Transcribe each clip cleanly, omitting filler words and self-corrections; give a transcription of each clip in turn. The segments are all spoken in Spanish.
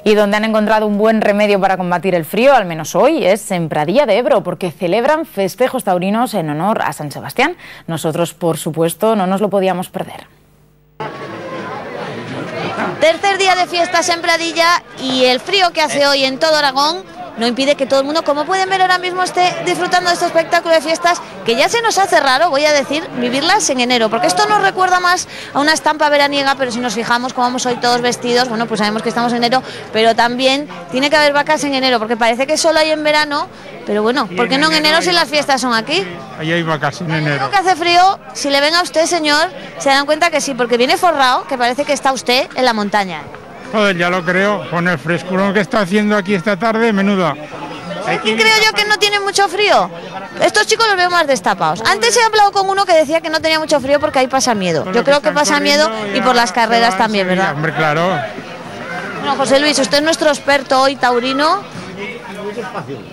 Y donde han encontrado un buen remedio para combatir el frío, al menos hoy, es en Pradilla de Ebro, porque celebran festejos taurinos en honor a San Sebastián. Nosotros, por supuesto, no nos lo podíamos perder. Tercer día de fiestas en Pradilla y el frío que hace hoy en todo Aragón no impide que todo el mundo, como pueden ver ahora mismo, esté disfrutando de este espectáculo de fiestas que ya se nos hace raro, voy a decir, vivirlas en enero, porque esto nos recuerda más a una estampa veraniega, pero si nos fijamos cómo vamos hoy todos vestidos, bueno, pues sabemos que estamos en enero, pero también tiene que haber vacas en enero, porque parece que solo hay en verano, pero bueno, ¿por qué no en enero si las fiestas son aquí? Ahí hay vacas en enero. Que hace frío, si le ven a usted, señor, se dan cuenta que sí, porque viene forrado, que parece que está usted en la montaña. Joder, ya lo creo, con el frescurón que está haciendo aquí esta tarde, menuda. Aquí creo yo que no tiene mucho frío. Estos chicos los veo más destapados. Antes he hablado con uno que decía que no tenía mucho frío porque ahí pasa miedo. Yo creo que pasa miedo y por las carreras también, ¿verdad? Hombre, claro. Bueno, José Luis, usted es nuestro experto hoy taurino.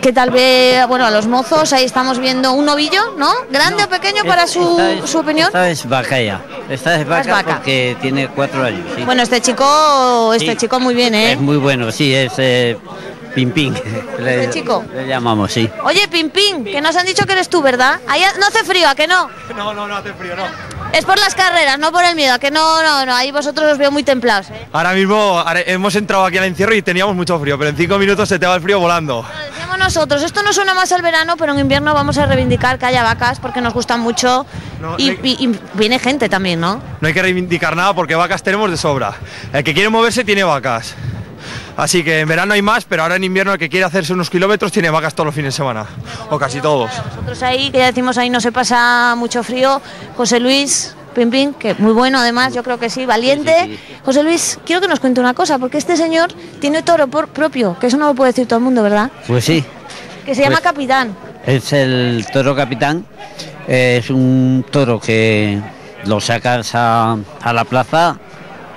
¿Qué tal ve, bueno, a los mozos? Ahí estamos viendo un novillo, ¿no? ¿Grande o pequeño para su opinión? Esta es vaca ya. Esta es vaca porque tiene 4 años. ¿Sí? Bueno, este chico muy bien, ¿eh? Es muy bueno, sí, es Pimpín. ¿Este chico? Le llamamos, sí. Oye, Pimpín, que nos han dicho que eres tú, ¿verdad? Ahí no hace frío, ¿a que no? No hace frío, no. Es por las carreras, no por el miedo, ¿a que no, ahí vosotros os veo muy templados, ¿eh? Ahora mismo hemos entrado aquí al encierro y teníamos mucho frío, pero en 5 minutos se te va el frío volando. Bueno, decíamos nosotros, esto no suena más al verano, pero en invierno vamos a reivindicar que haya vacas porque nos gustan mucho y viene gente también, ¿no? No hay que reivindicar nada porque vacas tenemos de sobra. El que quiere moverse tiene vacas. Así que en verano hay más, pero ahora en invierno el que quiere hacerse unos kilómetros tiene vacas todos los fines de semana, o casi todos. Nosotros ahí, que ya decimos ahí no se pasa mucho frío, José Luis Pimpín, que muy bueno además, yo creo que sí, valiente. Sí. José Luis, quiero que nos cuente una cosa, porque este señor tiene toro propio, que eso no lo puede decir todo el mundo, ¿verdad? Pues sí. Que se llama Capitán. Es el toro Capitán, es un toro que lo sacas a la plaza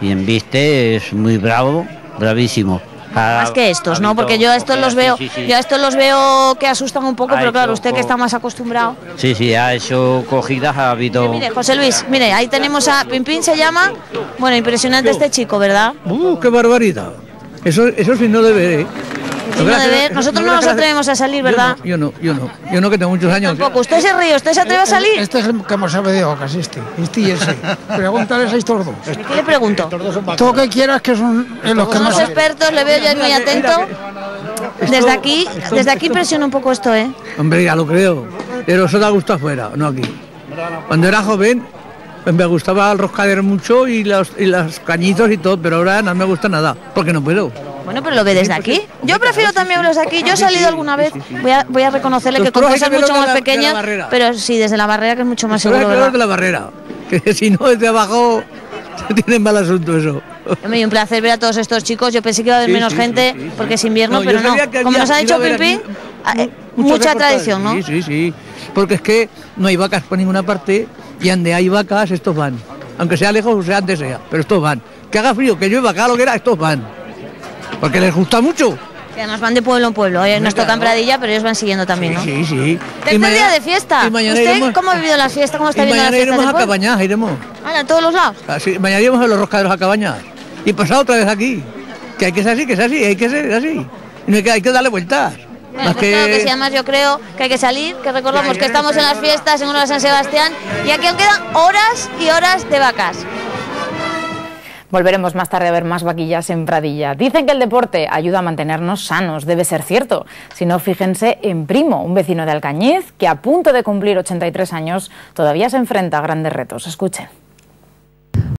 y embiste, es muy bravo, bravísimo. Más que estos, ¿no? Porque yo a estos los veo, yo a estos los veo que asustan un poco, pero claro, usted que está más acostumbrado. Sí, ha hecho cogidas, ha habido... Mire, José Luis, mire, ahí tenemos a Pimpín, se llama. Bueno, impresionante este chico, ¿verdad? ¡Qué barbaridad! Eso sí no debe, ¿eh? Nosotros no nos atrevemos a salir, ¿verdad? Yo no, que tengo muchos años. Tampoco. ¿Usted se ríe? ¿Usted se atreve a salir? Este es el que hemos sabido de vacas, este y ese. Pregúntales a estos dos. ¿Qué le pregunto? Todo que quieras, que son los que más... Somos expertos, le veo yo muy atento. Desde aquí presiona un poco esto, ¿eh? Hombre, ya lo creo. Pero eso da gusto afuera, no aquí. Cuando era joven me gustaba el roscadero mucho y los cañitos y todo, pero ahora no me gusta nada, porque no puedo. Bueno, pero lo ve desde aquí. Yo prefiero también verlos aquí. Yo he salido alguna vez, voy a reconocerle que con cosas mucho más pequeñas, pero sí, desde la barrera, que es mucho más seguro. De la barrera, que si no desde abajo tienen mal asunto eso. Y un placer ver a todos estos chicos. Yo pensé que iba a haber menos gente porque es invierno, pero no. Como nos ha dicho Pimpín, mucha tradición, ¿no? Sí, porque es que no hay vacas por ninguna parte y donde hay vacas estos van. Aunque sea lejos o sea antes sea, pero estos van. Que haga frío, que llueva, que haga lo que era, estos van. Porque les gusta mucho. Que además van de pueblo en pueblo. Nos toca en Pradilla, pero ellos van siguiendo también, ¿no? Sí. Tercer día de fiesta. ¿Usted cómo ha vivido las fiestas? ¿Cómo está viviendo las fiestas? Mañana iremos a Cabañas, iremos. ¿A todos los lados? Sí, mañana iremos a los roscaderos a Cabañas. Y pasado otra vez aquí. Que hay que ser así, hay que ser así. Y no hay que darle vueltas. Bueno, pues claro que sí, además yo creo que hay que salir, que recordamos que estamos en las fiestas en honor a San Sebastián y aquí aún quedan horas y horas de vacas. Volveremos más tarde a ver más vaquillas en Pradilla. Dicen que el deporte ayuda a mantenernos sanos, debe ser cierto. Si no, fíjense en Primo, un vecino de Alcañiz que a punto de cumplir 83 años todavía se enfrenta a grandes retos. Escuchen.